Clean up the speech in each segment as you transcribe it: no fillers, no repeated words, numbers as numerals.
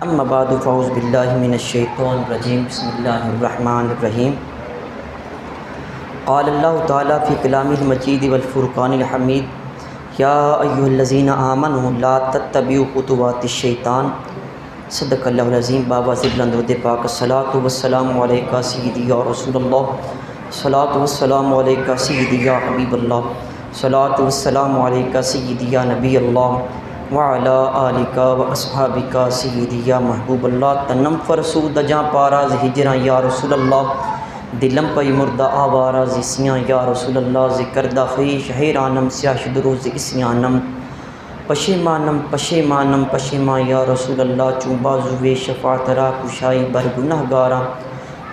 اما بعد فاعوذ باللہ من الشیطان الرجیم بسم اللہ الرحمن الرحیم قال اللہ تعالیٰ فی کلامہ المجید والفرقان الحمید یا ایھا الذین آمنوا لا تتبعوا خطوات الشیطان صدق اللہ العظیم۔ بابا ذبل درود پاک الصلاۃ والسلام علیکہ سیدی یا رسول اللہ، الصلاۃ والسلام علیکہ سیدی یا حبیب اللہ، الصلاۃ والسلام علیکہ سیدی یا نبی اللہ وعلی آلکہ و اصحابکہ سیدی یا محبوب اللہ۔ تنم فرسود جاں پاراز ہجراں یا رسول اللہ، دلم پی مردہ آوارہ زیسیاں یا رسول اللہ، ذکر دا خیش حیرانم سیاش دروز اسیانم، پشیمانم پشیمانم پشیمان یا رسول اللہ، چون بازوے شفاعت را کشائی بر گناہ گاراں،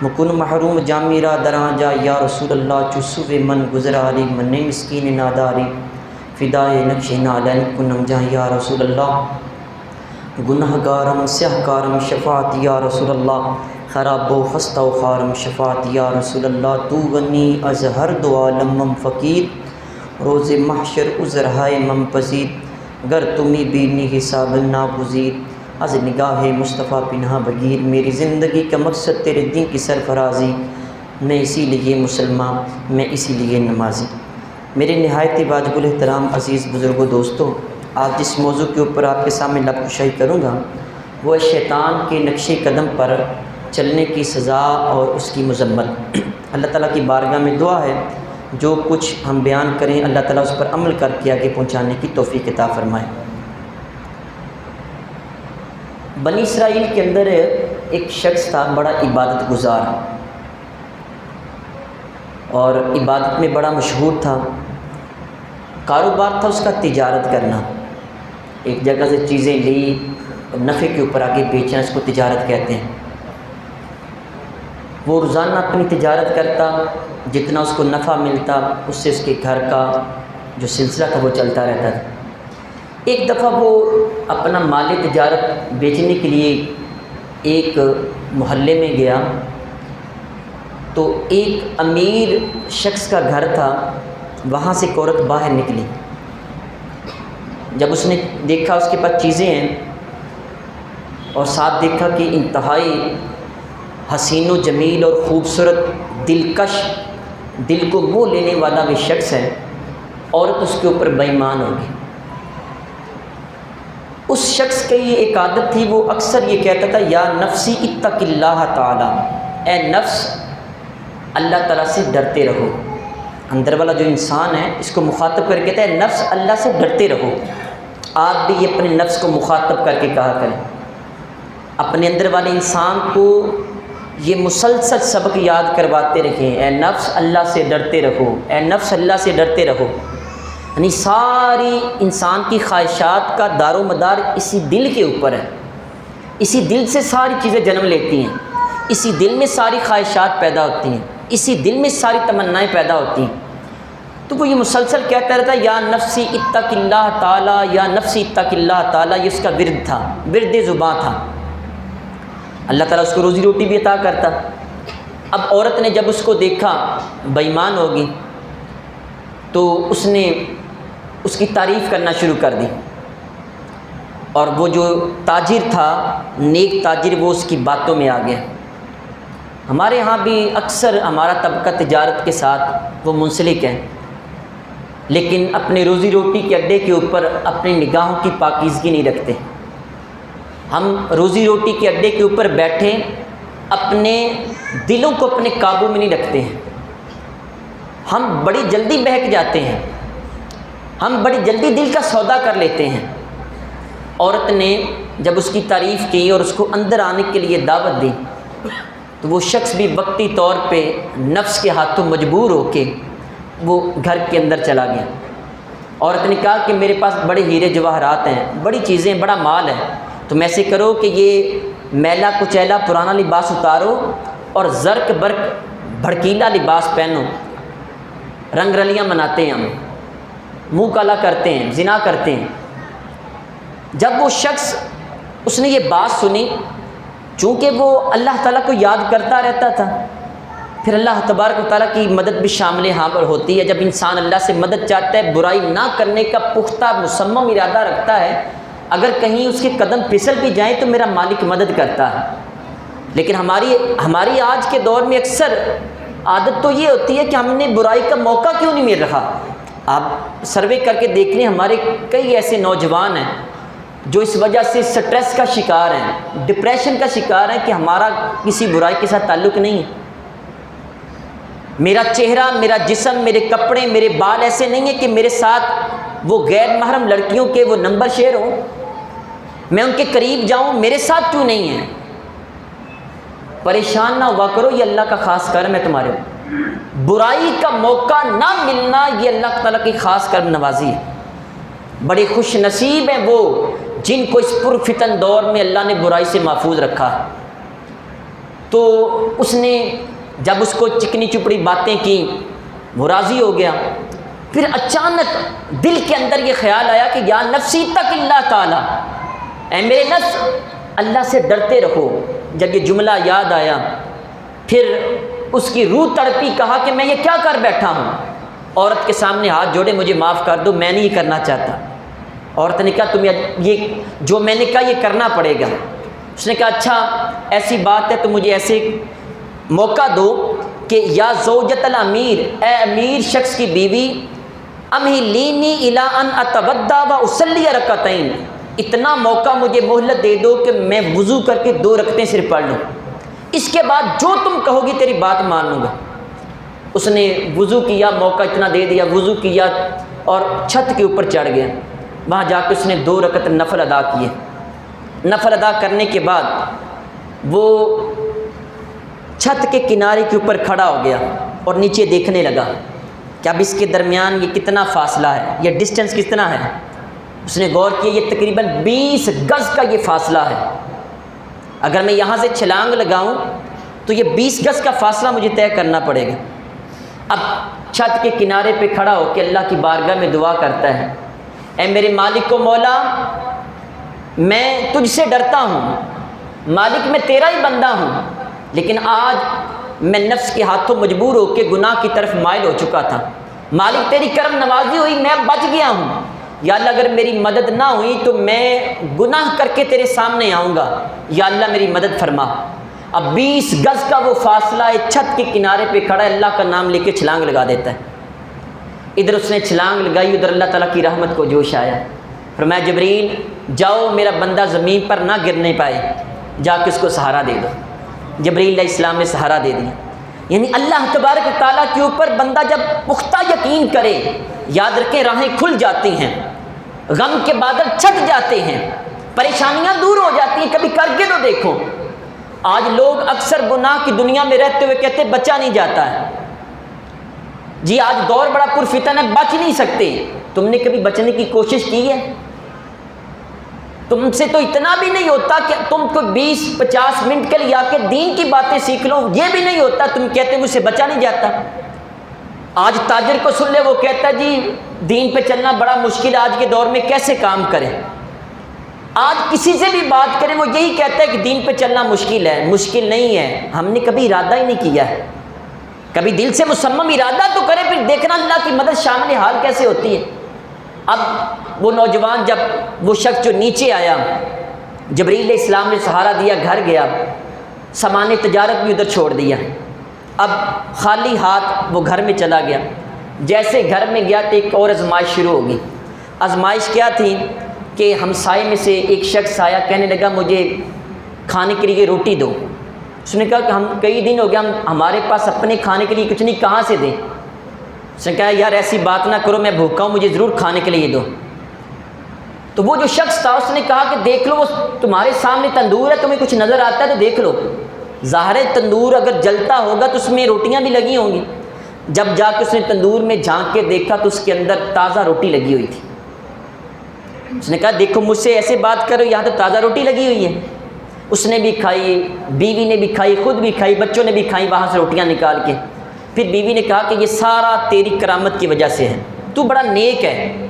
مکن محروم جامیرہ دراں جا یا رسول اللہ، چسوے من گزراری من مسکین ناداری، فدائے نقش نالین کنم جاں یا رسول اللہ، گناہ گارم سیاہ کارم شفاعت یا رسول اللہ، خراب و خستہ و خارم شفاعت یا رسول اللہ، تو غنی از ہر دو عالم مم فقیر، روز محشر عذرہائے مم پذیر، گر تمی بینی حساب ناگزیر، از نگاہ مصطفیٰ پنہا بگیر، میری زندگی کا مقصد تیرے دین کی سرفرازی، میں اسی لیے مسلمان، میں اسی لیے نمازی۔ میرے نہایت واجب الاحترام عزیز بزرگوں دوستوں، آج جس موضوع کے اوپر آپ کے سامنے لب کشائی کروں گا وہ شیطان کے نقش قدم پر چلنے کی سزا اور اس کی مذمت۔ اللہ تعالیٰ کی بارگاہ میں دعا ہے جو کچھ ہم بیان کریں اللہ تعالیٰ اس پر عمل کر کے آگے پہنچانے کی توفیق عطا فرمائے۔ بنی اسرائیل کے اندر ایک شخص تھا بڑا عبادت گزار اور عبادت میں بڑا مشہور تھا، کاروبار تھا اس کا تجارت کرنا، ایک جگہ سے چیزیں لی نفع کے اوپر آگے بیچنا، اس کو تجارت کہتے ہیں۔ وہ روزانہ اپنی تجارت کرتا، جتنا اس کو نفع ملتا اس سے اس کے گھر کا جو سلسلہ تھا وہ چلتا رہتا تھا۔ ایک دفعہ وہ اپنا مال تجارت بیچنے کے لیے ایک محلے میں گیا تو ایک امیر شخص کا گھر تھا، وہاں سے ایک عورت باہر نکلی۔ جب اس نے دیکھا اس کے پاس چیزیں ہیں اور ساتھ دیکھا کہ انتہائی حسین و جمیل اور خوبصورت دلکش، دل کو موہ لینے والا بھی شخص ہے، عورت اس کے اوپر بے ایمان ہوگی۔ اس شخص کی یہ ایک عادت تھی، وہ اکثر یہ کہتا تھا یا نفسی اتق اللہ تعالی، اے نفس اللہ تعالیٰ سے ڈرتے رہو۔ اندر والا جو انسان ہے اس کو مخاطب کر کے کہتا ہے نفس اللہ سے ڈرتے رہو۔ آپ بھی یہ اپنے نفس کو مخاطب کر کے کہا کریں، اپنے اندر والے انسان کو یہ مسلسل سبق یاد کرواتے رہیں، اے نفس اللہ سے ڈرتے رہو، اے نفس اللہ سے ڈرتے رہو۔ یعنی ساری انسان کی خواہشات کا دار و مدار اسی دل کے اوپر ہے، اسی دل سے ساری چیزیں جنم لیتی ہیں، اسی دل میں ساری خواہشات پیدا ہوتی ہیں، اسی دل میں ساری تمنائیں پیدا ہوتی ہیں۔ تو وہ یہ مسلسل کہتا رہتا یا نفسی اتق اللہ تعالیٰ، یا نفسی اتق اللہ تعالیٰ، یہ اس کا ورد تھا، ورد زباں تھا۔ اللہ تعالیٰ اس کو روزی روٹی بھی عطا کرتا۔ اب عورت نے جب اس کو دیکھا بے ایمان ہوگی تو اس نے اس کی تعریف کرنا شروع کر دی، اور وہ جو تاجر تھا نیک تاجر وہ اس کی باتوں میں آ گیا۔ ہمارے ہاں بھی اکثر ہمارا طبقہ تجارت کے ساتھ وہ منسلک ہے، لیکن اپنے روزی روٹی کے اڈے کے اوپر اپنی نگاہوں کی پاکیزگی نہیں رکھتے۔ ہم روزی روٹی کے اڈے کے اوپر بیٹھے اپنے دلوں کو اپنے قابو میں نہیں رکھتے ہیں، ہم بڑی جلدی بہک جاتے ہیں، ہم بڑی جلدی دل کا سودا کر لیتے ہیں۔ عورت نے جب اس کی تعریف کی اور اس کو اندر آنے کے لیے دعوت دی تو وہ شخص بھی وقتی طور پہ نفس کے ہاتھوں مجبور ہو کے وہ گھر کے اندر چلا گیا۔ عورت نے کہا کہ میرے پاس بڑے ہیرے جواہرات ہیں، بڑی چیزیں، بڑا مال ہے، تم ایسے کرو کہ یہ میلا کچیلا پرانا لباس اتارو اور زرق برق بھڑکیلا لباس پہنو، رنگ رلیاں مناتے ہیں، ہم منہ کالا کرتے ہیں، زنا کرتے ہیں۔ جب وہ شخص اس نے یہ بات سنی، چونکہ وہ اللہ تعالیٰ کو یاد کرتا رہتا تھا، پھر اللہ تبارک و تعالیٰ کی مدد بھی شامل یہاں پر ہوتی ہے۔ جب انسان اللہ سے مدد چاہتا ہے، برائی نہ کرنے کا پختہ مصمم ارادہ رکھتا ہے، اگر کہیں اس کے قدم پھسل بھی جائیں تو میرا مالک مدد کرتا ہے۔ لیکن ہماری آج کے دور میں اکثر عادت تو یہ ہوتی ہے کہ ہم نے برائی کا موقع کیوں نہیں مل رہا۔ آپ سروے کر کے دیکھ لیں، ہمارے کئی ایسے نوجوان ہیں جو اس وجہ سے سٹریس کا شکار ہیں، ڈپریشن کا شکار ہیں کہ ہمارا کسی برائی کے ساتھ تعلق نہیں ہے۔ میرا چہرہ، میرا جسم، میرے کپڑے، میرے بال ایسے نہیں ہیں کہ میرے ساتھ وہ غیر محرم لڑکیوں کے وہ نمبر شیئر ہوں، میں ان کے قریب جاؤں، میرے ساتھ کیوں نہیں ہیں؟ پریشان نہ ہوا کرو، یہ اللہ کا خاص کرم ہے تمہارے اوپر۔ برائی کا موقع نہ ملنا یہ اللہ تعالیٰ کی خاص کرم نوازی ہے۔ بڑے خوش نصیب ہیں وہ جن کو اس پرفتن دور میں اللہ نے برائی سے محفوظ رکھا۔ تو اس نے جب اس کو چکنی چپڑی باتیں کی وہ راضی ہو گیا، پھر اچانک دل کے اندر یہ خیال آیا کہ یا نفسی اتق اللہ تعالیٰ، اے میرے نفس اللہ سے ڈرتے رہو۔ جب یہ جملہ یاد آیا پھر اس کی روح تڑپی، کہا کہ میں یہ کیا کر بیٹھا ہوں؟ عورت کے سامنے ہاتھ جوڑے، مجھے معاف کر دو، میں نہیں یہ کرنا چاہتا۔ عورت نے کہا تمہیں یہ جو میں نے کہا یہ کرنا پڑے گا۔ اس نے کہا اچھا ایسی بات ہے تو مجھے ایسے موقع دو کہ یا زوجۃ الامیر، اے امیر شخص کی بیوی، امہلینی الی ان اتودع و اصلی رکعتین، اتنا موقع مجھے مہلت دے دو کہ میں وضو کر کے 2 رکعتیں صرف پڑھ لوں، اس کے بعد جو تم کہو گی تیری بات مان لوں گا۔ اس نے وضو کیا، موقع اتنا دے دیا، وضو کیا اور چھت کے اوپر چڑھ گیا۔ وہاں جا کے اس نے 2 رکعت نفل ادا کیے۔ نفل ادا کرنے کے بعد وہ چھت کے کنارے کے اوپر کھڑا ہو گیا اور نیچے دیکھنے لگا کہ اب اس کے درمیان یہ کتنا فاصلہ ہے، یہ ڈسٹنس کتنا ہے۔ اس نے غور کیا، یہ تقریباً 20 گز کا یہ فاصلہ ہے۔ اگر میں یہاں سے چھلانگ لگاؤں تو یہ 20 گز کا فاصلہ مجھے طے کرنا پڑے گا۔ اب چھت کے کنارے پہ کھڑا ہو کے اللہ کی بارگاہ میں دعا کرتا ہے، اے میرے مالک و مولا، میں تجھ سے ڈرتا ہوں، مالک میں تیرا ہی بندہ ہوں، لیکن آج میں نفس کے ہاتھوں مجبور ہو کے گناہ کی طرف مائل ہو چکا تھا۔ مالک تیری کرم نوازی ہوئی، میں بچ گیا ہوں، یا اللہ اگر میری مدد نہ ہوئی تو میں گناہ کر کے تیرے سامنے آؤں گا، یا اللہ میری مدد فرما۔ اب 20 گز کا وہ فاصلہ ہے، چھت کے کنارے پہ کھڑا ہے، اللہ کا نام لے کے چھلانگ لگا دیتا ہے۔ ادھر اس نے چھلانگ لگائی، ادھر اللہ تعالیٰ کی رحمت کو جوش آیا۔ فرمایا جبریل جاؤ، میرا بندہ زمین پر نہ گرنے پائے، جا کے اس کو سہارا دے دو۔ جبریل علیہ السلام نے سہارا دے دیا۔ یعنی اللہ تبارک و تعالیٰ کے اوپر بندہ جب پختہ یقین کرے، یاد رکھیں راہیں کھل جاتی ہیں، غم کے بادل چھٹ جاتے ہیں، پریشانیاں دور ہو جاتی ہیں۔ کبھی کر کے تو دیکھو۔ آج لوگ اکثر گناہ کی دنیا میں رہتے ہوئے کہتے بچا نہیں جاتا ہے، جی آج دور بڑا پرفتن ہے، بچ نہیں سکتے۔ تم نے کبھی بچنے کی کوشش کی ہے؟ تم سے تو اتنا بھی نہیں ہوتا کہ تم کو 20-50 منٹ کے لیے آ کے دین کی باتیں سیکھ لو، یہ بھی نہیں ہوتا، تم کہتے مجھ سے بچا نہیں جاتا۔ آج تاجر کو سن لے، وہ کہتا ہے جی دین پہ چلنا بڑا مشکل ہے، آج کے دور میں کیسے کام کریں۔ آج کسی سے بھی بات کریں وہ یہی کہتا ہے کہ دین پہ چلنا مشکل ہے۔ مشکل نہیں ہے، ہم نے کبھی ارادہ ہی نہیں کیا ہے۔ کبھی دل سے مصمم ارادہ تو کرے، پھر دیکھنا اللہ کی مدد شامل حال کیسے ہوتی ہے۔ اب وہ نوجوان، جب وہ شخص جو نیچے آیا، جبریل علیہ السلام نے سہارا دیا، گھر گیا، سامان تجارت بھی ادھر چھوڑ دیا، اب خالی ہاتھ وہ گھر میں چلا گیا۔ جیسے گھر میں گیا تو ایک اور آزمائش شروع ہوگی۔ آزمائش کیا تھی کہ ہمسائے میں سے ایک شخص آیا، کہنے لگا مجھے کھانے کے لیے روٹی دو۔ اس نے کہا کہ ہم کئی دن ہو گیا، ہمارے پاس اپنے کھانے کے لیے کچھ نہیں، کہاں سے دیں؟ اس نے کہا یار ایسی بات نہ کرو، میں بھوکا ہوں، مجھے ضرور کھانے کے لیے دو۔ تو وہ جو شخص تھا اس نے کہا کہ دیکھ لو، وہ تمہارے سامنے تندور ہے، تمہیں کچھ نظر آتا ہے تو دیکھ لو۔ ظاہر ہے تندور اگر جلتا ہوگا تو اس میں روٹیاں بھی لگی ہوں گی۔ جب جا کے اس نے تندور میں جھانک کے دیکھا تو اس کے اندر تازہ روٹی لگی ہوئی تھی۔ اس نے کہا دیکھو مجھ سے ایسے بات کرو، یہاں تو تازہ روٹی لگی ہوئی ہے۔ اس نے بھی کھائی، بیوی نے بھی کھائی، خود بھی کھائی، بچوں نے بھی کھائی وہاں سے روٹیاں نکال کے۔ پھر بیوی نے کہا کہ یہ سارا تیری کرامت کی وجہ سے ہے، تو بڑا نیک ہے،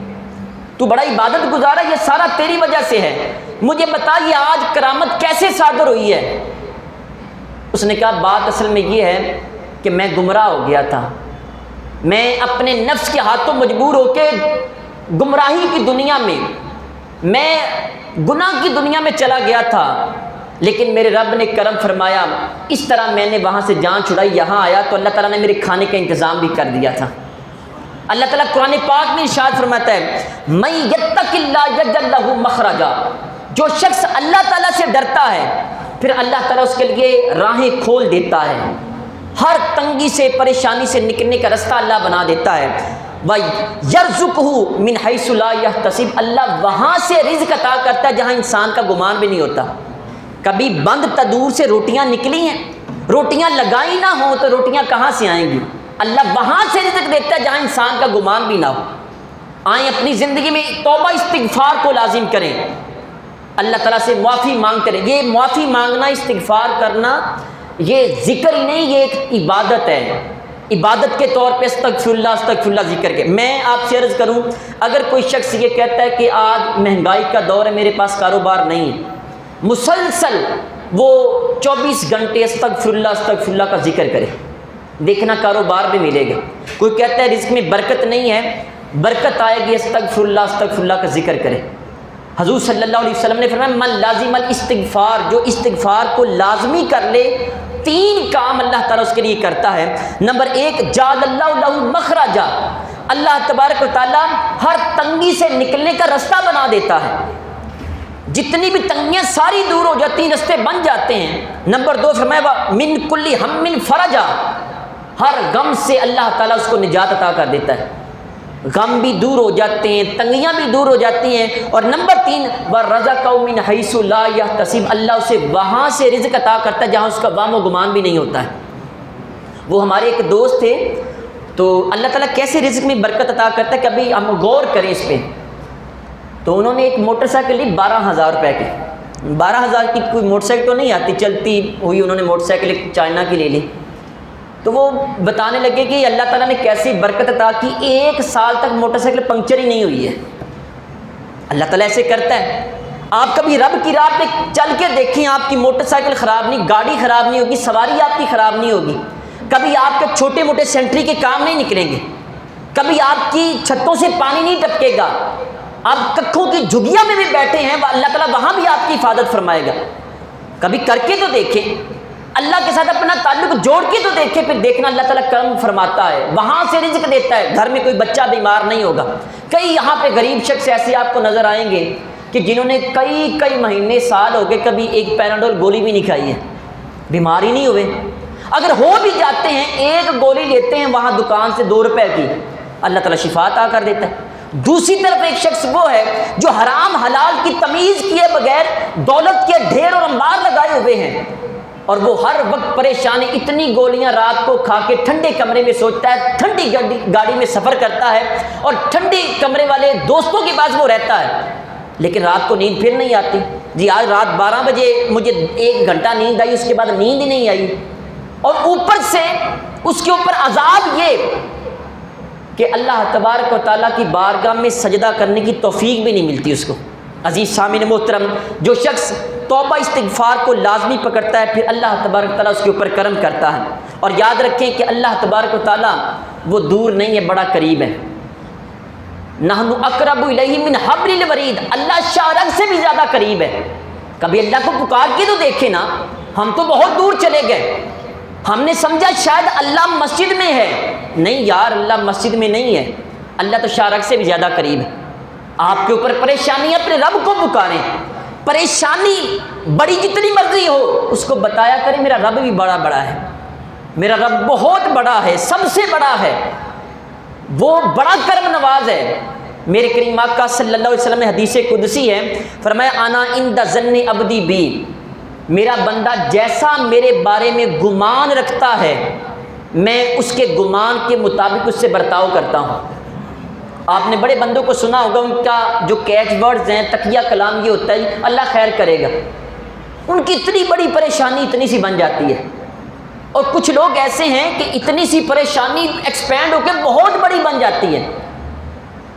تو بڑا عبادت گزار ہے، یہ سارا تیری وجہ سے ہے، مجھے بتا یہ آج کرامت کیسے صادر ہوئی ہے؟ اس نے کہا بات اصل میں یہ ہے کہ میں گمراہ ہو گیا تھا، میں اپنے نفس کے ہاتھوں مجبور ہو کے گمراہی کی دنیا میں میں گناہ کی دنیا میں چلا گیا تھا، لیکن میرے رب نے کرم فرمایا، اس طرح میں نے وہاں سے جان چھڑائی، یہاں آیا تو اللہ تعالیٰ نے میرے کھانے کا انتظام بھی کر دیا تھا۔ اللہ تعالیٰ قرآن پاک میں ارشاد فرماتا ہے، من یتق اللہ یجعل لہ مخرجا، جو شخص اللہ تعالیٰ سے ڈرتا ہے پھر اللہ تعالیٰ اس کے لیے راہیں کھول دیتا ہے، ہر تنگی سے پریشانی سے نکلنے کا رستہ اللہ بنا دیتا ہے۔ وَيَرْزُقْهُ مِنْ حَيْثُ لَا يَحْتَسِبُ، اللہ وہاں سے رزق عطا کرتا ہے جہاں انسان کا گمان بھی نہیں ہوتا۔ کبھی بند تندور سے روٹیاں نکلی ہیں، روٹیاں لگائی نہ ہوں تو روٹیاں کہاں سے آئیں گی؟ اللہ وہاں سے رزق دیتا ہے جہاں انسان کا گمان بھی نہ ہو۔ آئیں اپنی زندگی میں توبہ استغفار کو لازم کریں، اللہ تعالیٰ سے معافی مانگ کریں۔ یہ معافی مانگنا، استغفار کرنا، یہ ذکر ہی نہیں، یہ ایک عبادت ہے۔ عبادت کے طور پہ استغفر اللہ ذکر کے۔ میں آپ سے عرض کروں، اگر کوئی شخص یہ کہتا ہے کہ آج مہنگائی کا دور ہے، میرے پاس کاروبار نہیں ہے، مسلسل وہ 24 گھنٹے استغفر اللہ کا ذکر کرے، دیکھنا کاروبار بھی ملے گا۔ کوئی کہتا ہے رزق میں برکت نہیں ہے، برکت آئے گی، استغفر اللہ کا ذکر کرے۔ حضور صلی اللہ علیہ وسلم نے فرمایا، من لازم الاستغفار، جو استغفار کو لازمی کر لے، 3 کام اللہ تعالیٰ اس کے لیے کرتا ہے۔ نمبر 1، جعل اللہ لہ مخرجا، اللہ تبارک و تعالیٰ ہر تنگی سے نکلنے کا رستہ بنا دیتا ہے، جتنی بھی تنگیاں ساری دور ہو جاتی ہیں، رستے بن جاتے ہیں۔ نمبر 2 فرمایا، من کل ہم فرجا، ہر غم سے اللہ تعالیٰ اس کو نجات عطا کر دیتا ہے، غم بھی دور ہو جاتے ہیں، تنگیاں بھی دور ہو جاتی ہیں۔ اور نمبر 3، وَرَزَقَهُ مِنْ حَيْثُ لَا يَحْتَسِبُ، اللہ اسے وہاں سے رزق عطا کرتا ہے جہاں اس کا وہم و گمان بھی نہیں ہوتا ہے۔ وہ ہمارے ایک دوست تھے، تو اللہ تعالیٰ کیسے رزق میں برکت عطا کرتا ہے، کبھی ہم غور کریں اس پہ۔ تو انہوں نے ایک موٹر سائیکل لی 12,000 روپے کی، 12,000 کی کوئی موٹر سائیکل تو نہیں آتی، چلتی ہوئی انہوں نے موٹر سائیکل ایک چائنا کی لے لی۔ تو وہ بتانے لگے کہ اللہ تعالیٰ نے کیسی برکت عطا کی، 1 سال تک موٹر سائیکل پنکچر ہی نہیں ہوئی ہے۔ اللہ تعالیٰ ایسے کرتا ہے۔ آپ کبھی رب کی راہ پہ چل کے دیکھیں، آپ کی موٹر سائیکل خراب نہیں، گاڑی خراب نہیں ہوگی، سواری آپ کی خراب نہیں ہوگی، کبھی آپ کے چھوٹے موٹے سینٹری کے کام نہیں نکلیں گے، کبھی آپ کی چھتوں سے پانی نہیں ٹپکے گا، آپ ککھوں کی جھگیاں میں بھی بیٹھے ہیں، اللہ تعالیٰ وہاں بھی آپ کی حفاظت فرمائے گا۔ کبھی کر کے تو دیکھیں، اللہ کے ساتھ اپنا تعلق جوڑ کے تو دیکھیں، پھر دیکھنا اللہ تعالیٰ کرم فرماتا ہے، وہاں سے رزق دیتا ہے۔ گھر میں کوئی بچہ بیمار نہیں ہوگا۔ کئی یہاں پہ غریب شخص ایسے آپ کو نظر آئیں گے کہ جنہوں نے کئی مہینے سال ہو گئے کبھی ایک پیناڈول گولی بھی نہیں کھائی ہے، بیمار ہی نہیں ہوئے۔ اگر ہو بھی جاتے ہیں، ایک گولی لیتے ہیں وہاں دکان سے 2 روپے کی، اللہ تعالیٰ شفا عطا کر دیتا ہے۔ دوسری طرف ایک شخص وہ ہے جو حرام حلال کی تمیز کیے بغیر دولت کے ڈھیر اور انبار لگائے ہوئے ہیں، اور وہ ہر وقت پریشانی، اتنی گولیاں رات کو کھا کے ٹھنڈے کمرے میں سوچتا ہے، ٹھنڈی گاڑی میں سفر کرتا ہے، اور ٹھنڈے کمرے والے دوستوں کے پاس وہ رہتا ہے، لیکن رات کو نیند پھر نہیں آتی۔ جی آج رات 12 بجے مجھے 1 گھنٹہ نیند آئی، اس کے بعد نیند ہی نہیں آئی، اور اوپر سے اس کے اوپر عذاب یہ کہ اللہ تبارک و تعالیٰ کی بارگاہ میں سجدہ کرنے کی توفیق بھی نہیں ملتی اس کو۔ عزیز سامعین محترم، جو شخص توبہ استغفار کو لازمی پکڑتا ہے، پھر اللہ تبارک و تعالیٰ اس کے اوپر کرم کرتا ہے۔ اور یاد رکھیں کہ اللہ تبارک و تعالیٰ وہ دور نہیں ہے، بڑا قریب ہے۔ نحن اقرب الیہ من حبل الورید، اللہ شارک سے بھی زیادہ قریب ہے۔ کبھی اللہ کو پکار کے تو دیکھیں نا، ہم تو بہت دور چلے گئے، ہم نے سمجھا شاید اللہ مسجد میں ہے، نہیں یار، اللہ مسجد میں نہیں ہے، اللہ تو شارک سے بھی زیادہ قریب ہے۔ آپ کے اوپر پریشانی، اپنے رب کو پکاریں، پریشانی بڑی جتنی مرضی ہو اس کو بتایا کریں، میرا رب بھی بڑا ہے، میرا رب بہت بڑا ہے، سب سے بڑا ہے، وہ بڑا کرم نواز ہے۔ میرے کریم آقا صلی اللہ علیہ وسلم میں حدیث قدسی ہے، فرمایا انا عند ظن عبدی بی، میرا بندہ جیسا میرے بارے میں گمان رکھتا ہے میں اس کے گمان کے مطابق اس سے برتاؤ کرتا ہوں۔ آپ نے بڑے بندوں کو سنا ہوگا، ان کا جو کیچ ورڈز ہیں، تقیہ کلام یہ ہوتا ہے اللہ خیر کرے گا، ان کی اتنی بڑی پریشانی اتنی سی بن جاتی ہے۔ اور کچھ لوگ ایسے ہیں کہ اتنی سی پریشانی ایکسپینڈ ہو کے بہت بڑی بن جاتی ہے،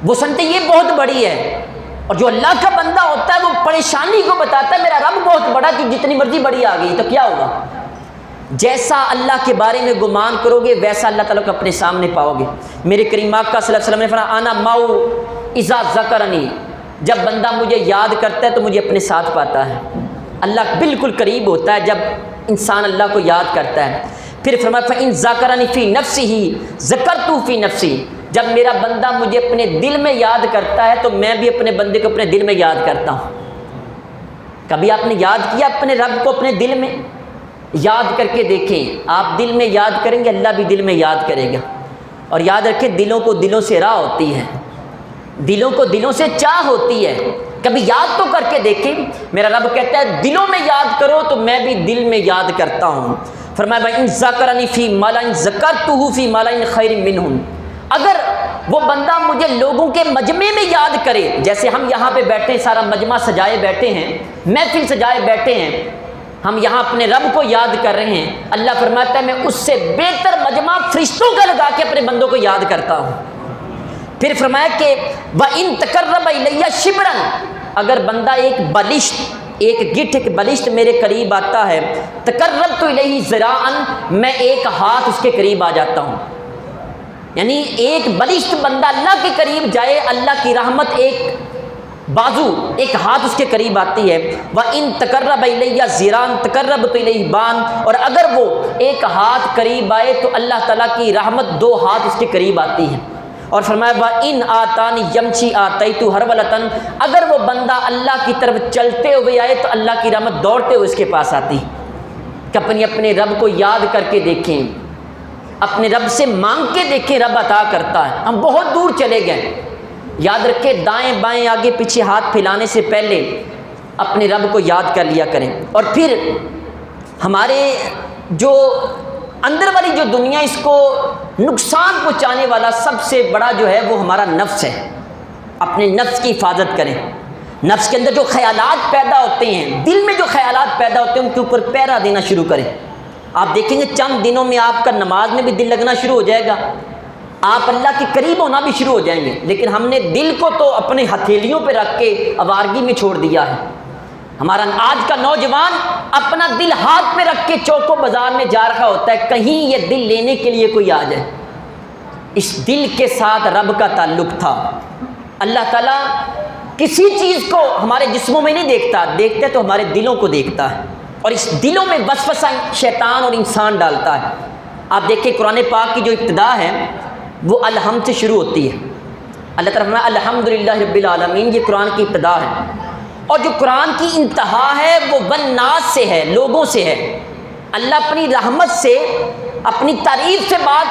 وہ سنتے یہ بہت بڑی ہے، اور جو اللہ کا بندہ ہوتا ہے وہ پریشانی کو بتاتا ہے میرا رب بہت بڑا، کہ جتنی مرضی بڑی آ گئی تو کیا ہوگا۔ جیسا اللہ کے بارے میں گمان کرو گے ویسا اللہ تعالیٰ کو اپنے سامنے پاؤ گے۔ میرے کریم آقا صلی اللہ علیہ وسلم نے فرمایا انا ماؤ اذا ذکرنی، جب بندہ مجھے یاد کرتا ہے تو مجھے اپنے ساتھ پاتا ہے۔ اللہ بالکل قریب ہوتا ہے جب انسان اللہ کو یاد کرتا ہے۔ پھر فرمایا فَإِن ذَكَرَنِي فِي نَفْسِهِ ذَكَرْتُهُ فِي نَفْسِي، جب میرا بندہ مجھے اپنے دل میں یاد کرتا ہے تو میں بھی اپنے بندے کو اپنے دل میں یاد کرتا ہوں۔ کبھی آپ نے یاد کیا اپنے رب کو اپنے دل میں؟ یاد کر کے دیکھیں، آپ دل میں یاد کریں گے اللہ بھی دل میں یاد کرے گا۔ اور یاد رکھیں دلوں کو دلوں سے راہ ہوتی ہے، دلوں کو دلوں سے چاہ ہوتی ہے۔ کبھی یاد تو کر کے دیکھیں، میرا رب کہتا ہے دلوں میں یاد کرو تو میں بھی دل میں یاد کرتا ہوں۔ فرمایا وَإِن ذَكَرَنِي فِي مَلَئٍ ذَكَرْتُهُ فِي مَلَئٍ خَيْرٍ مِّنْهُمْ، اگر وہ بندہ مجھے لوگوں کے مجمع میں یاد کرے، جیسے ہم یہاں پہ بیٹھے سارا مجمع سجائے بیٹھے ہیں، محفل سجائے بیٹھے ہیں، ہم یہاں اپنے رب کو یاد کر رہے ہیں، اللہ فرماتا ہے میں اس سے بہتر مجمع فرشتوں کا لگا کے اپنے بندوں کو یاد کرتا ہوں۔ پھر فرمایا کہ وَإِن تَقَرَّبَ إِلَيَّ شِبْرًا، اگر بندہ ایک بلشت، ایک گٹھ، ایک بلشت میرے قریب آتا ہے، تَقَرَّبْتُ إِلَيْهِ ذِرَاعًا، میں ایک ہاتھ اس کے قریب آ جاتا ہوں۔ یعنی ایک بلشت بندہ اللہ کے قریب جائے، اللہ کی رحمت ایک بازو، ایک ہاتھ اس کے قریب آتی ہے۔ وَإِن تَقَرَّبَ إِلَيَّ ذِرَاعًا تَقَرَّبْتُ إِلَيْهِ بَاعًا، اور اگر وہ ایک ہاتھ قریب آئے تو اللہ تعالیٰ کی رحمت دو ہاتھ اس کے قریب آتی ہے۔ اور فرمایا وَإِنْ آتَانِ يَمْشِي آتَيْتُ هَرْوَلَةً، اگر وہ بندہ اللہ کی طرف چلتے ہوئے آئے تو اللہ کی رحمت دوڑتے ہوئے اس کے پاس آتی ہے۔ کہ اپنے رب کو یاد کر کے دیکھیں، اپنے رب سے مانگ کے دیکھیں، رب عطا کرتا ہے۔ ہم بہت دور چلے گئے، یاد رکھیں دائیں بائیں آگے پیچھے ہاتھ پھیلانے سے پہلے اپنے رب کو یاد کر لیا کریں۔ اور پھر ہمارے جو اندر والی جو دنیا، اس کو نقصان پہنچانے والا سب سے بڑا جو ہے وہ ہمارا نفس ہے۔ اپنے نفس کی حفاظت کریں۔ نفس کے اندر جو خیالات پیدا ہوتے ہیں، دل میں جو خیالات پیدا ہوتے ہیں، ان کے اوپر پہرا دینا شروع کریں۔ آپ دیکھیں گے چند دنوں میں آپ کا نماز میں بھی دل لگنا شروع ہو جائے گا، آپ اللہ کے قریب ہونا بھی شروع ہو جائیں گے۔ لیکن ہم نے دل کو تو اپنے ہتھیلیوں پہ رکھ کے آوارگی میں چھوڑ دیا ہے۔ ہمارا آج کا نوجوان اپنا دل ہاتھ پہ رکھ کے چوکو بازار میں جا رہا ہوتا ہے، کہیں یہ دل لینے کے لیے کوئی آ جائے۔ اس دل کے ساتھ رب کا تعلق تھا۔ اللہ تعالیٰ کسی چیز کو ہمارے جسموں میں نہیں دیکھتا، دیکھتے تو ہمارے دلوں کو دیکھتا ہے، اور اس دلوں میں وسوسہ شیطان اور انسان ڈالتا ہے۔ آپ دیکھیں قرآن پاک کی جو ابتدا ہے وہ الحمد سے شروع ہوتی ہے۔ اللہ تعالیٰ فرمایا الحمدللہ رب العالمین، یہ قرآن کی ابتدا ہے، اور جو قرآن کی انتہا ہے وہ والناس سے ہے، لوگوں سے ہے۔ اللہ اپنی رحمت سے، اپنی تعریف سے بات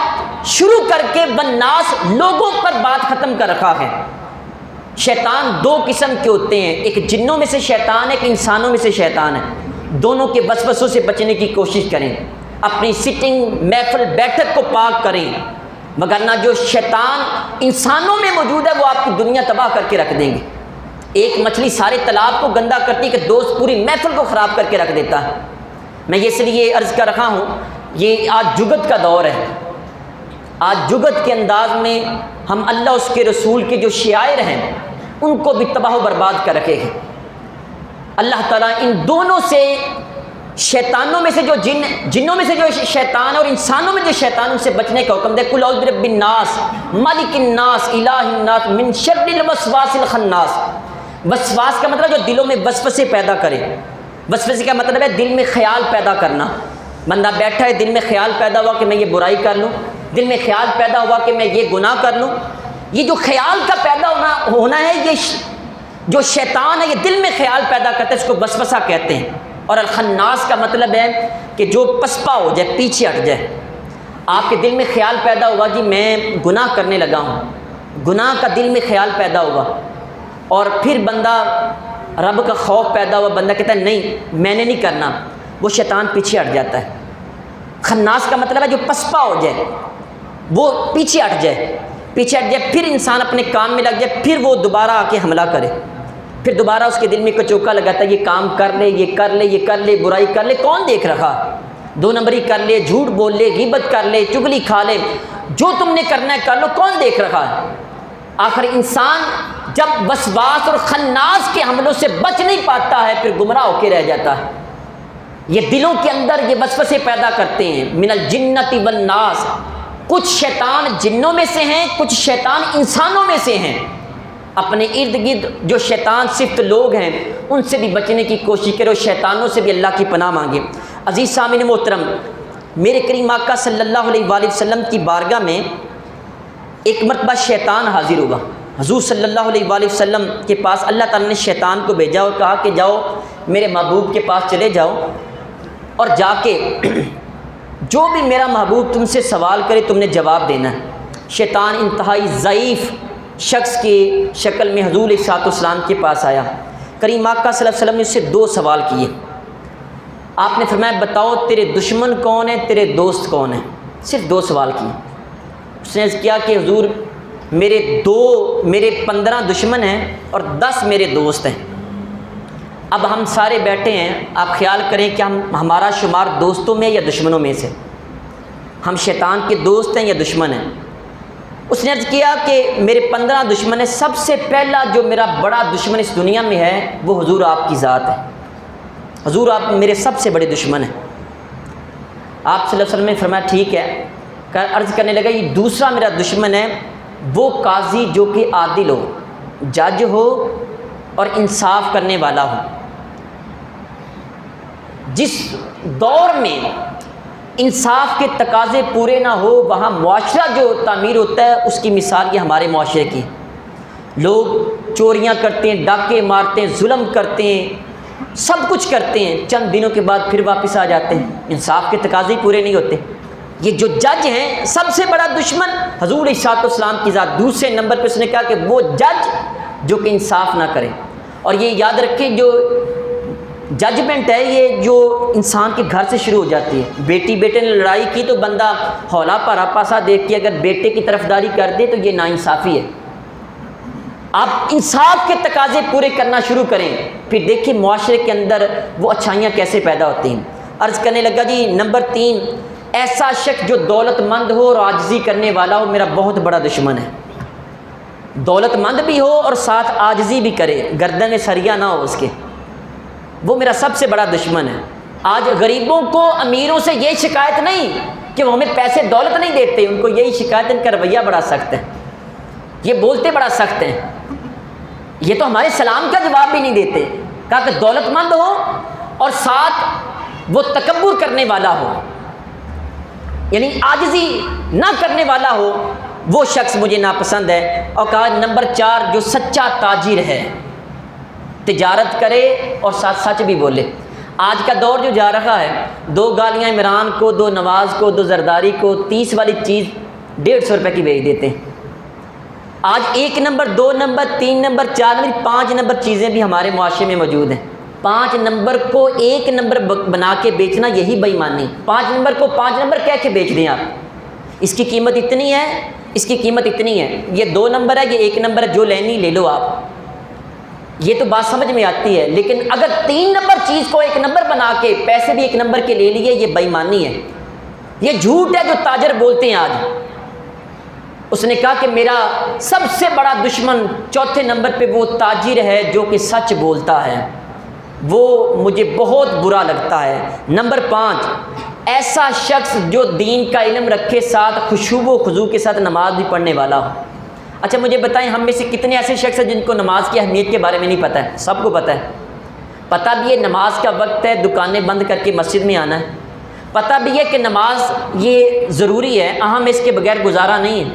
شروع کر کے والناس، لوگوں پر بات ختم کر رکھا ہے۔ شیطان دو قسم کے ہوتے ہیں، ایک جنوں میں سے شیطان ہے، ایک انسانوں میں سے شیطان ہے۔ دونوں کے وسوسوں سے بچنے کی کوشش کریں، اپنی سٹنگ محفل بیٹھک کو پاک کریں، وگرنہ جو شیطان انسانوں میں موجود ہے وہ آپ کی دنیا تباہ کر کے رکھ دیں گے۔ ایک مچھلی سارے تالاب کو گندا کرتی ہے کہ دوست پوری محفل کو خراب کر کے رکھ دیتا ہے۔ میں یہ اس لیے عرض کر رہا ہوں، یہ آج جگت کا دور ہے۔ آج جگت کے انداز میں ہم اللہ اس کے رسول کے جو شاعر ہیں ان کو بھی تباہ و برباد کر رکھے ہیں۔ اللہ تعالیٰ ان دونوں سے، شیطانوں میں سے جو جنوں میں سے جو شیطان اور انسانوں میں جو شیطان، ان سے بچنے کا حکم دے۔ قل اعوذ برب الناس ملک الناس الہ الناس من شر الوسواس الخناس۔ وسواس کا مطلب جو دلوں میں وسوسے پیدا کرے۔ وسوسے کا مطلب ہے دل میں خیال پیدا کرنا۔ بندہ بیٹھا ہے، دل میں خیال پیدا ہوا کہ میں یہ برائی کر لوں، دل میں خیال پیدا ہوا کہ میں یہ گناہ کر لوں۔ یہ جو خیال کا پیدا ہونا ہے، یہ جو شیطان ہے یہ دل میں خیال پیدا کرتا ہے، اس کو وسوسہ کہتے ہیں۔ اور الخناس کا مطلب ہے کہ جو پسپا ہو جائے، پیچھے ہٹ جائے۔ آپ کے دل میں خیال پیدا ہوا کہ میں گناہ کرنے لگا ہوں، گناہ کا دل میں خیال پیدا ہوا، اور پھر بندہ رب کا خوف پیدا ہوا، بندہ کہتا ہے نہیں میں نے نہیں کرنا، وہ شیطان پیچھے ہٹ جاتا ہے۔ خناس کا مطلب ہے جو پسپا ہو جائے، وہ پیچھے ہٹ جائے، پیچھے ہٹ جائے، پھر انسان اپنے کام میں لگ جائے، پھر وہ دوبارہ آ کے حملہ کرے، پھر دوبارہ اس کے دل میں کچوکا لگاتا ہے یہ کام کر لے، یہ کر لے، یہ کر لے، برائی کر لے، کون دیکھ رہا، دو نمبری کر لے، جھوٹ بول لے، غیبت کر لے، چگلی کھا لے، جو تم نے کرنا ہے کر لو، کون دیکھ رہا ہے۔ آخر انسان جب وسواس اور خناس کے حملوں سے بچ نہیں پاتا ہے، پھر گمراہ ہو کے رہ جاتا ہے۔ یہ دلوں کے اندر یہ وسوسے پیدا کرتے ہیں۔ من الجنۃ والناس، کچھ شیطان جنوں میں سے ہیں، کچھ شیطان انسانوں میں سے ہیں۔ اپنے ارد گرد جو شیطان صفت لوگ ہیں ان سے بھی بچنے کی کوشش کرو، شیطانوں سے بھی اللہ کی پناہ مانگے۔ عزیز سامعین محترم، میرے کریم آقا صلی اللہ علیہ وآلہ وسلم کی بارگاہ میں ایک مرتبہ شیطان حاضر ہوا۔ حضور صلی اللہ علیہ وآلہ وسلم کے پاس اللہ تعالیٰ نے شیطان کو بھیجا اور کہا کہ جاؤ میرے محبوب کے پاس چلے جاؤ اور جا کے جو بھی میرا محبوب تم سے سوال کرے تم نے جواب دینا ہے۔ شیطان انتہائی ضعیف شخص کی شکل میں حضور علیہ السلام کے پاس آیا۔ کریم آقا صلی اللہ علیہ وسلم نے اس سے 2 سوال کیے۔ آپ نے فرمایا بتاؤ تیرے دشمن کون ہیں، تیرے دوست کون ہیں؟ صرف 2 سوال کیے۔ اس نے کیا کہ حضور میرے 15 دشمن ہیں اور 10 میرے دوست ہیں۔ اب ہم سارے بیٹھے ہیں، آپ خیال کریں کہ ہمارا شمار دوستوں میں یا دشمنوں میں سے؟ ہم شیطان کے دوست ہیں یا دشمن ہیں؟ اس نے عرض کیا کہ میرے 15 دشمن ہیں، سب سے پہلا جو میرا بڑا دشمن اس دنیا میں ہے وہ حضور آپ کی ذات ہے، حضور آپ میرے سب سے بڑے دشمن ہیں۔ آپ صلی اللہ علیہ وسلم نے فرمایا ٹھیک ہے۔ عرض کرنے لگا یہ دوسرا میرا دشمن ہے وہ قاضی جو کہ عادل ہو، جج ہو اور انصاف کرنے والا ہو۔ جس دور میں انصاف کے تقاضے پورے نہ ہو وہاں معاشرہ جو تعمیر ہوتا ہے اس کی مثال یہ ہمارے معاشرے کی۔ لوگ چوریاں کرتے ہیں، ڈاکے مارتے ہیں، ظلم کرتے ہیں، سب کچھ کرتے ہیں، چند دنوں کے بعد پھر واپس آ جاتے ہیں، انصاف کے تقاضے پورے نہیں ہوتے۔ یہ جو جج ہیں سب سے بڑا دشمن حضور علیہ السلام کی ذات۔ دوسرے نمبر پہ اس نے کہا کہ وہ جج جو کہ انصاف نہ کرے۔ اور یہ یاد رکھیں جو ججمنٹ ہے یہ جو انسان کے گھر سے شروع ہو جاتی ہے۔ بیٹی بیٹے نے لڑائی کی تو بندہ ہولا پارا پاسا دیکھ کے اگر بیٹے کی طرفداری کر دے تو یہ ناانصافی ہے۔ آپ انصاف کے تقاضے پورے کرنا شروع کریں، پھر دیکھیں معاشرے کے اندر وہ اچھائیاں کیسے پیدا ہوتی ہیں۔ عرض کرنے لگا جی نمبر 3، ایسا شخص جو دولت مند ہو اور عاجزی کرنے والا ہو میرا بہت بڑا دشمن ہے۔ دولت مند بھی ہو اور ساتھ عاجزی بھی کرے، گردن میں سریا نہ ہو اس کے، وہ میرا سب سے بڑا دشمن ہے۔ آج غریبوں کو امیروں سے یہ شکایت نہیں کہ وہ ہمیں پیسے دولت نہیں دیتے، ان کو یہی شکایت، ان کا رویہ بڑا سخت ہے، یہ بولتے بڑا سخت ہیں، یہ تو ہمارے سلام کا جواب بھی نہیں دیتے۔ کہا کہ دولت مند ہو اور ساتھ وہ تکبر کرنے والا ہو، یعنی عاجزی نہ کرنے والا ہو، وہ شخص مجھے ناپسند ہے۔ اور کہا نمبر 4، جو سچا تاجر ہے، تجارت کرے اور ساتھ سچ بھی بولے۔ آج کا دور جو جا رہا ہے، 2 گالیاں عمران کو، 2 نواز کو، 2 زرداری کو، 30 والی چیز 150 روپے کی بیچ دیتے ہیں۔ آج 1 number, 2 number, 3 number, 4 number, 5 number چیزیں بھی ہمارے معاشرے میں موجود ہیں۔ 5 نمبر کو 1 نمبر بنا کے بیچنا یہی بے ایمانی۔ 5 نمبر کو 5 نمبر کہہ کے بیچ دیں آپ، اس کی قیمت اتنی ہے، اس کی قیمت اتنی ہے، یہ 2 نمبر ہے، یہ 1 نمبر ہے، جو لینی لے لو آپ۔ یہ تو بات سمجھ میں آتی ہے، لیکن اگر 3 نمبر چیز کو 1 نمبر بنا کے پیسے بھی 1 نمبر کے لے لیے، یہ بے ایمانی ہے، یہ جھوٹ ہے جو تاجر بولتے ہیں آج۔ اس نے کہا کہ میرا سب سے بڑا دشمن 4تھے نمبر پہ وہ تاجر ہے جو کہ سچ بولتا ہے، وہ مجھے بہت برا لگتا ہے۔ نمبر 5، ایسا شخص جو دین کا علم رکھے، ساتھ خشوع و خضوع کے ساتھ نماز بھی پڑھنے والا ہو۔ اچھا مجھے بتائیں ہم میں سے کتنے ایسے شخص ہیں جن کو نماز کی اہمیت کے بارے میں نہیں پتہ ہے؟ سب کو پتہ ہے، پتہ بھی ہے نماز کا وقت ہے، دکانیں بند کر کے مسجد میں آنا ہے، پتہ بھی ہے کہ نماز یہ ضروری ہے، ہم اس کے بغیر گزارا نہیں ہے۔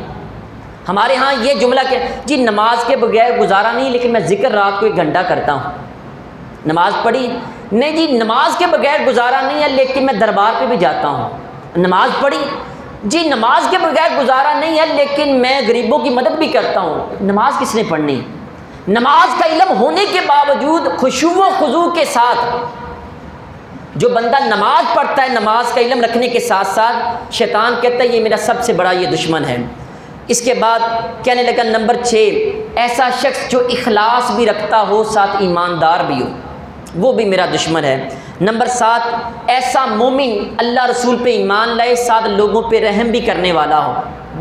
ہمارے ہاں یہ جملہ کہ جی نماز کے بغیر گزارا نہیں، لیکن میں ذکر رات کو 1 گھنٹہ کرتا ہوں۔ نماز پڑھی؟ نہیں جی نماز کے بغیر گزارا نہیں ہے، لیکن میں دربار پہ بھی جاتا ہوں۔ نماز پڑھی؟ جی نماز کے بغیر گزارا نہیں ہے، لیکن میں غریبوں کی مدد بھی کرتا ہوں۔ نماز کس نے پڑھنی؟ نماز کا علم ہونے کے باوجود خشوع و خضوع کے ساتھ جو بندہ نماز پڑھتا ہے، نماز کا علم رکھنے کے ساتھ ساتھ، شیطان کہتا ہے یہ میرا سب سے بڑا یہ دشمن ہے۔ اس کے بعد کہنے لگا نمبر 6، ایسا شخص جو اخلاص بھی رکھتا ہو ساتھ ایماندار بھی ہو، وہ بھی میرا دشمن ہے۔ نمبر 7، ایسا مومن اللہ رسول پہ ایمان لائے، ساتھ لوگوں پہ رحم بھی کرنے والا ہو،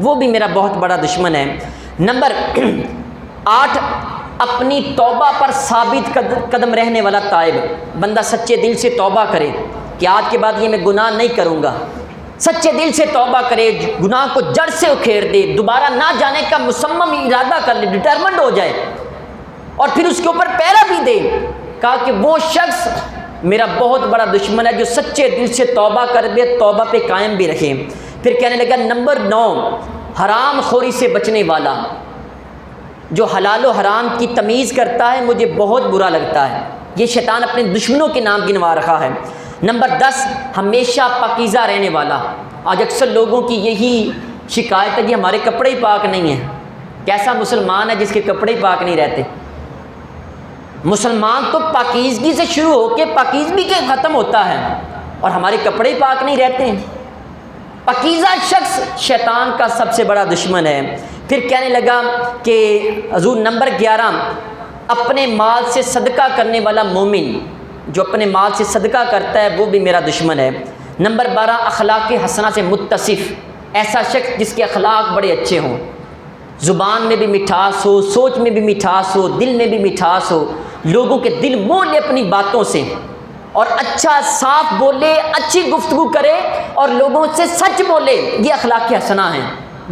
وہ بھی میرا بہت بڑا دشمن ہے۔ نمبر 8، اپنی توبہ پر ثابت قدم رہنے والا تائب، بندہ سچے دل سے توبہ کرے کہ آج کے بعد یہ میں گناہ نہیں کروں گا، سچے دل سے توبہ کرے، گناہ کو جڑ سے اکھیڑ دے، دوبارہ نہ جانے کا مصمم ارادہ کر لے، ڈٹرمنڈ ہو جائے اور پھر اس کے اوپر پہرا بھی دے. کہا کہ وہ شخص میرا بہت بڑا دشمن ہے جو سچے دل سے توبہ کر دے، توبہ پہ قائم بھی رکھے. پھر کہنے لگا نمبر 9، حرام خوری سے بچنے والا، جو حلال و حرام کی تمیز کرتا ہے مجھے بہت برا لگتا ہے. یہ شیطان اپنے دشمنوں کے نام گنوا رکھا ہے. نمبر 10، ہمیشہ پاکیزہ رہنے والا. آج اکثر لوگوں کی یہی شکایت ہے کہ ہمارے کپڑے ہی پاک نہیں ہیں. کیسا مسلمان ہے جس کے کپڑے ہی پاک نہیں رہتے؟ مسلمان تو پاکیزگی سے شروع ہو کے پاکیزگی کے ختم ہوتا ہے، اور ہمارے کپڑے ہی پاک نہیں رہتے ہیں. پاکیزہ شخص شیطان کا سب سے بڑا دشمن ہے. پھر کہنے لگا کہ حضور نمبر 11، اپنے مال سے صدقہ کرنے والا مومن، جو اپنے مال سے صدقہ کرتا ہے وہ بھی میرا دشمن ہے. نمبر 12، اخلاق حسنہ سے متصف، ایسا شخص جس کے اخلاق بڑے اچھے ہوں، زبان میں بھی مٹھاس ہو، سوچ میں بھی مٹھاس ہو، دل میں بھی مٹھاس ہو، لوگوں کے دل موہ لے اپنی باتوں سے، اور اچھا صاف بولے، اچھی گفتگو کرے اور لوگوں سے سچ بولے. یہ اخلاق حسنہ ہیں،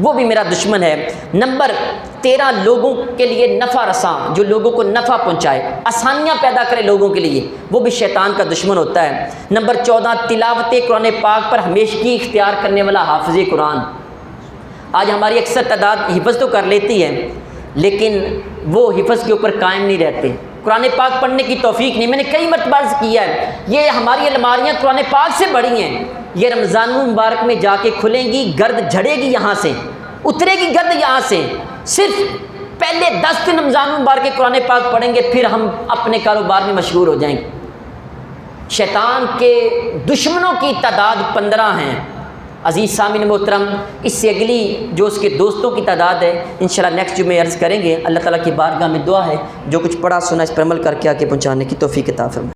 وہ بھی میرا دشمن ہے. نمبر 13، لوگوں کے لیے نفع رساں، جو لوگوں کو نفع پہنچائے، آسانیاں پیدا کرے لوگوں کے لیے، وہ بھی شیطان کا دشمن ہوتا ہے. نمبر 14، تلاوت قرآن پاک پر ہمیشگی اختیار کرنے والا حافظ قرآن. آج ہماری اکثر تعداد حفظ تو کر لیتی ہے لیکن وہ حفظ کے اوپر قائم نہیں رہتے، قرآن پاک پڑھنے کی توفیق نہیں. میں نے کئی مرتبہ عرض کیا ہے، یہ ہماری الماریاں قرآن پاک سے بڑی ہیں. یہ رمضان المبارک میں جا کے کھلیں گی، گرد جھڑے گی، یہاں سے اترے گی گرد، یہاں سے. صرف پہلے 10 دن رمضان المبارک کے قرآن پاک پڑھیں گے، پھر ہم اپنے کاروبار میں مشغول ہو جائیں گے. شیطان کے دشمنوں کی تعداد 15 ہیں. عزیز سامعین محترم، اس سے اگلی جو اس کے دوستوں کی تعداد ہے انشاءاللہ نیکسٹ جمعے عرض کریں گے. اللہ تعالیٰ کی بارگاہ میں دعا ہے جو کچھ پڑھا سنا اس پر عمل کر کے آگے پہنچانے کی توفیق عطا فرمائے.